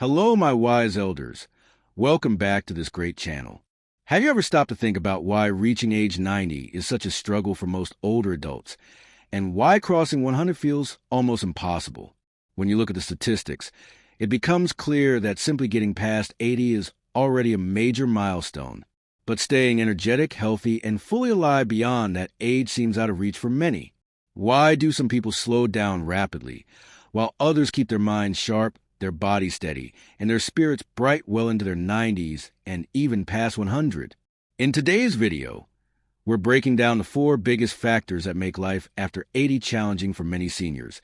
Hello, my wise elders. Welcome back to this great channel. Have you ever stopped to think about why reaching age 90 is such a struggle for most older adults, and why crossing 100 feels almost impossible? When you look at the statistics, it becomes clear that simply getting past 80 is already a major milestone. But staying energetic, healthy, and fully alive beyond that age seems out of reach for many. Why do some people slow down rapidly, while others keep their minds sharp, their bodies steady, and their spirits bright well into their 90s and even past 100? In today's video, we're breaking down the 4 biggest factors that make life after 80 challenging for many seniors,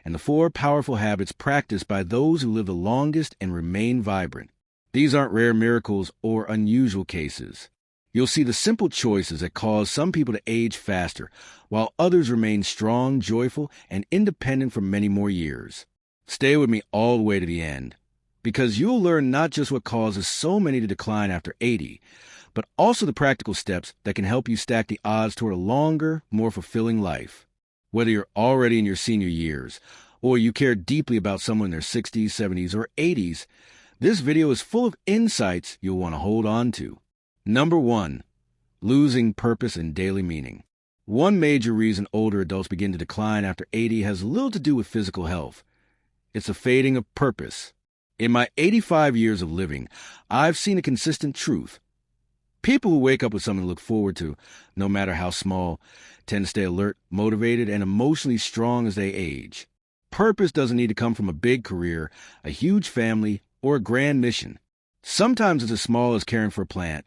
and the 4 powerful habits practiced by those who live the longest and remain vibrant. These aren't rare miracles or unusual cases. You'll see the simple choices that cause some people to age faster, while others remain strong, joyful, and independent for many more years. Stay with me all the way to the end, because you'll learn not just what causes so many to decline after 80, but also the practical steps that can help you stack the odds toward a longer, more fulfilling life. Whether you're already in your senior years, or you care deeply about someone in their 60s, 70s, or 80s, this video is full of insights you'll want to hold on to. Number 1. Losing purpose and daily meaning. One major reason older adults begin to decline after 80 has little to do with physical health. It's a fading of purpose. In my 85 years of living, I've seen a consistent truth. People who wake up with something to look forward to, no matter how small, tend to stay alert, motivated, and emotionally strong as they age. Purpose doesn't need to come from a big career, a huge family, or a grand mission. Sometimes it's as small as caring for a plant,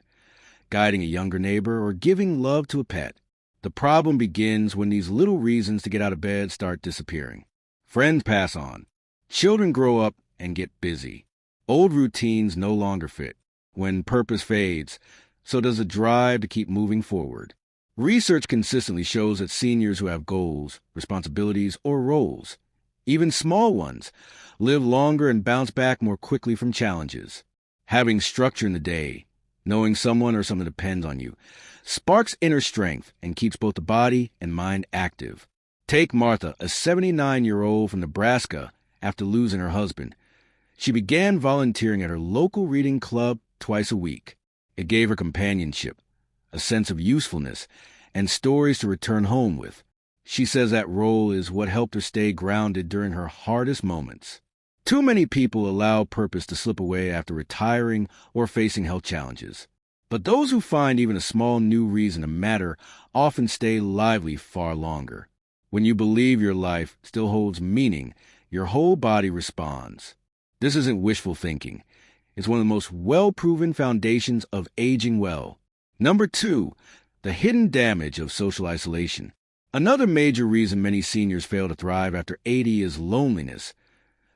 guiding a younger neighbor, or giving love to a pet. The problem begins when these little reasons to get out of bed start disappearing. Friends pass on. Children grow up and get busy. Old routines no longer fit. When purpose fades, so does the drive to keep moving forward. Research consistently shows that seniors who have goals, responsibilities, or roles, even small ones, live longer and bounce back more quickly from challenges. Having structure in the day, knowing someone or something depends on you, sparks inner strength and keeps both the body and mind active. Take Martha, a 79-year-old from Nebraska, after losing her husband. She began volunteering at her local reading club twice a week. It gave her companionship, a sense of usefulness, and stories to return home with. She says that role is what helped her stay grounded during her hardest moments. Too many people allow purpose to slip away after retiring or facing health challenges. But those who find even a small new reason to matter often stay lively far longer. When you believe your life still holds meaning, your whole body responds. This isn't wishful thinking. It's one of the most well-proven foundations of aging well. Number 2, the hidden damage of social isolation. Another major reason many seniors fail to thrive after 80 is loneliness,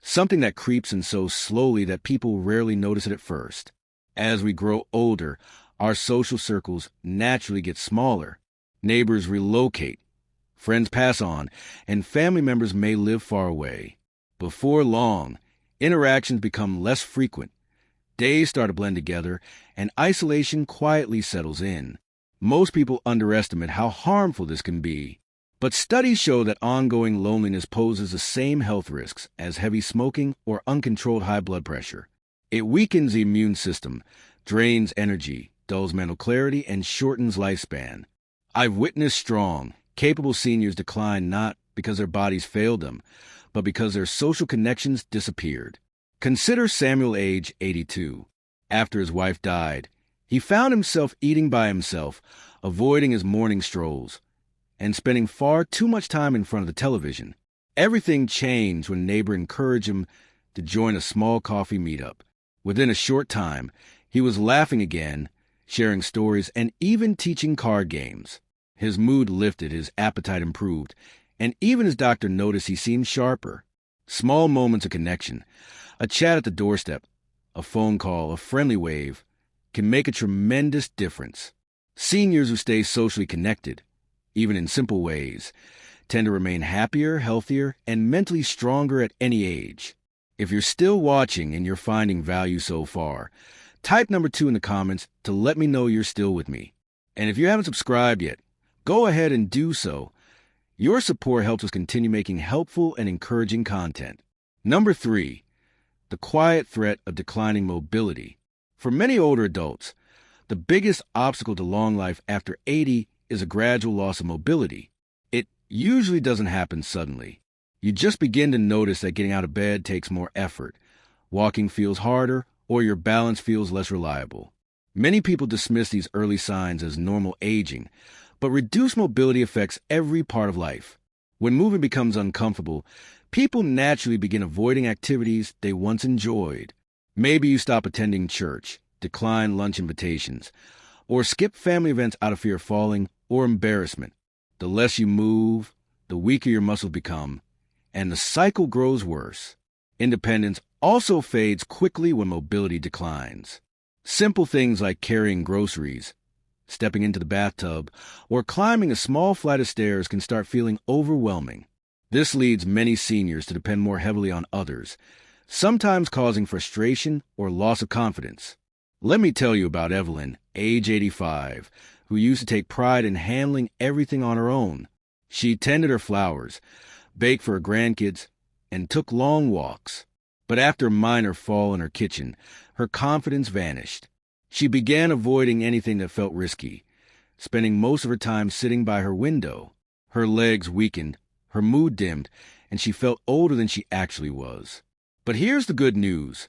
something that creeps in so slowly that people rarely notice it at first. As we grow older, our social circles naturally get smaller. Neighbors relocate, friends pass on, and family members may live far away. Before long, interactions become less frequent. Days start to blend together, and isolation quietly settles in. Most people underestimate how harmful this can be. But studies show that ongoing loneliness poses the same health risks as heavy smoking or uncontrolled high blood pressure. It weakens the immune system, drains energy, dulls mental clarity, and shortens lifespan. I've witnessed strong, capable seniors decline not because their bodies failed them, but because their social connections disappeared. Consider Samuel, age 82. After his wife died, he found himself eating by himself, avoiding his morning strolls, and spending far too much time in front of the television. Everything changed when a neighbor encouraged him to join a small coffee meetup. Within a short time, he was laughing again, sharing stories, and even teaching card games. His mood lifted, his appetite improved, and even his doctor noticed he seemed sharper. Small moments of connection, a chat at the doorstep, a phone call, a friendly wave, can make a tremendous difference. Seniors who stay socially connected, even in simple ways, tend to remain happier, healthier, and mentally stronger at any age. If you're still watching and you're finding value so far, type number 2 in the comments to let me know you're still with me. And if you haven't subscribed yet, go ahead and do so. Your support helps us continue making helpful and encouraging content. Number 3, the quiet threat of declining mobility. For many older adults, the biggest obstacle to long life after 80 is a gradual loss of mobility. It usually doesn't happen suddenly. You just begin to notice that getting out of bed takes more effort, walking feels harder, or your balance feels less reliable. Many people dismiss these early signs as normal aging, but reduced mobility affects every part of life. When moving becomes uncomfortable, people naturally begin avoiding activities they once enjoyed. Maybe you stop attending church, decline lunch invitations, or skip family events out of fear of falling or embarrassment. The less you move, the weaker your muscles become, and the cycle grows worse. Independence also fades quickly when mobility declines. Simple things like carrying groceries, stepping into the bathtub, or climbing a small flight of stairs can start feeling overwhelming. This leads many seniors to depend more heavily on others, sometimes causing frustration or loss of confidence. Let me tell you about Evelyn, age 85, who used to take pride in handling everything on her own. She tended her flowers, baked for her grandkids, and took long walks. But after a minor fall in her kitchen, her confidence vanished. She began avoiding anything that felt risky, spending most of her time sitting by her window. Her legs weakened, her mood dimmed, and she felt older than she actually was. But here's the good news.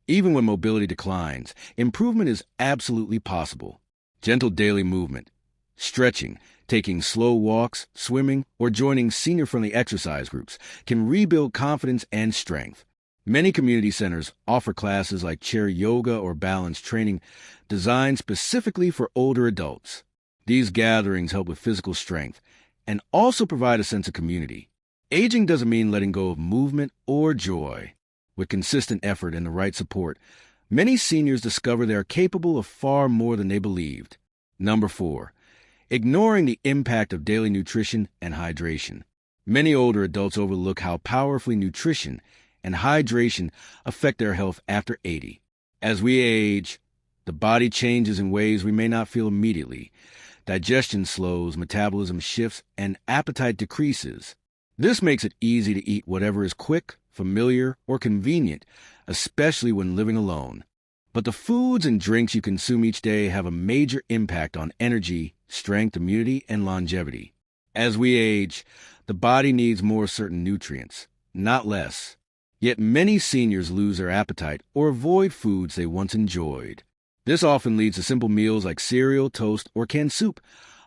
Even when mobility declines, improvement is absolutely possible. Gentle daily movement, stretching, taking slow walks, swimming, or joining senior-friendly exercise groups can rebuild confidence and strength. Many community centers offer classes like chair yoga or balance training designed specifically for older adults. These gatherings help with physical strength and also provide a sense of community. Aging doesn't mean letting go of movement or joy. With consistent effort and the right support, many seniors discover they are capable of far more than they believed. Number 4, ignoring the impact of daily nutrition and hydration. Many older adults overlook how powerfully nutrition and hydration affect their health after 80. As we age, the body changes in ways we may not feel immediately. Digestion slows, metabolism shifts, and appetite decreases. This makes it easy to eat whatever is quick, familiar, or convenient, especially when living alone. But the foods and drinks you consume each day have a major impact on energy, strength, immunity, and longevity. As we age, the body needs more certain nutrients, not less. Yet many seniors lose their appetite or avoid foods they once enjoyed. This often leads to simple meals like cereal, toast, or canned soup,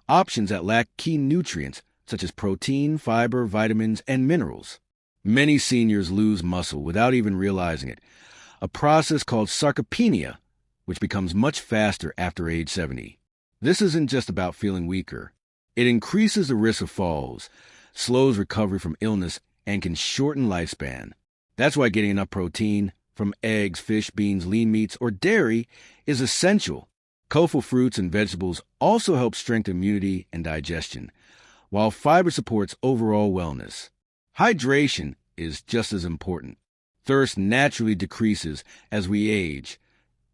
options that lack key nutrients such as protein, fiber, vitamins, and minerals. Many seniors lose muscle without even realizing it, a process called sarcopenia, which becomes much faster after age 70. This isn't just about feeling weaker. It increases the risk of falls, slows recovery from illness, and can shorten lifespan. That's why getting enough protein from eggs, fish, beans, lean meats, or dairy is essential. Colorful fruits and vegetables also help strengthen immunity and digestion, while fiber supports overall wellness. Hydration is just as important. Thirst naturally decreases as we age,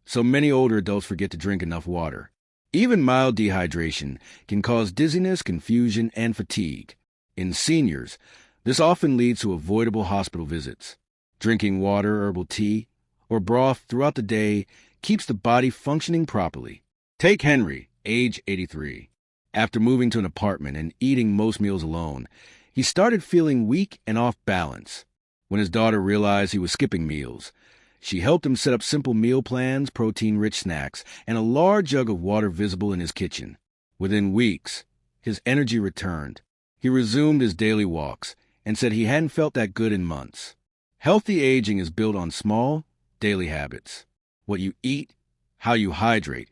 so many older adults forget to drink enough water. Even mild dehydration can cause dizziness, confusion, and fatigue. In seniors, this often leads to avoidable hospital visits. Drinking water, herbal tea, or broth throughout the day keeps the body functioning properly. Take Henry, age 83. After moving to an apartment and eating most meals alone, he started feeling weak and off balance. When his daughter realized he was skipping meals, she helped him set up simple meal plans, protein-rich snacks, and a large jug of water visible in his kitchen. Within weeks, his energy returned. He resumed his daily walks and said he hadn't felt that good in months. Healthy aging is built on small, daily habits. What you eat, how you hydrate,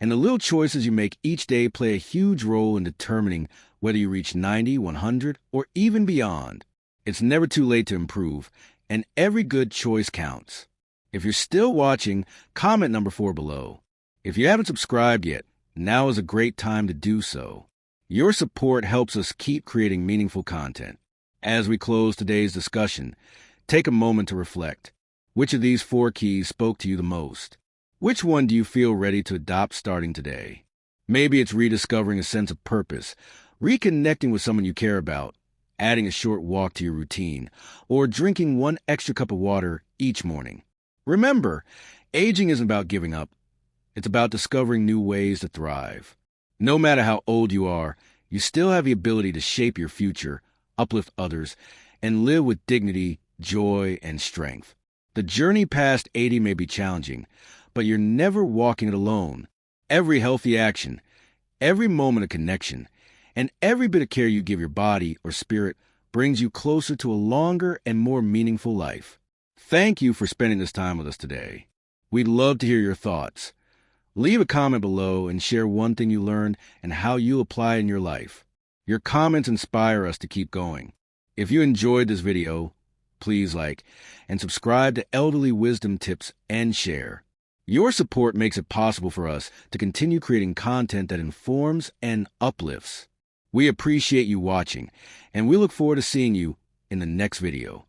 and the little choices you make each day play a huge role in determining whether you reach 90, 100, or even beyond. It's never too late to improve, and every good choice counts. If you're still watching, comment number 4 below. If you haven't subscribed yet, now is a great time to do so. Your support helps us keep creating meaningful content. As we close today's discussion, take a moment to reflect. Which of these 4 keys spoke to you the most? Which one do you feel ready to adopt starting today? Maybe it's rediscovering a sense of purpose, reconnecting with someone you care about, adding a short walk to your routine, or drinking 1 extra cup of water each morning. Remember, aging isn't about giving up. It's about discovering new ways to thrive. No matter how old you are, you still have the ability to shape your future, uplift others, and live with dignity, joy, and strength. The journey past 80 may be challenging, but you're never walking it alone. Every healthy action, every moment of connection, and every bit of care you give your body or spirit brings you closer to a longer and more meaningful life. Thank you for spending this time with us today. We'd love to hear your thoughts. Leave a comment below and share one thing you learned and how you apply it in your life. Your comments inspire us to keep going. If you enjoyed this video, please like and subscribe to Elderly Wisdom Tips and share. Your support makes it possible for us to continue creating content that informs and uplifts. We appreciate you watching, and we look forward to seeing you in the next video.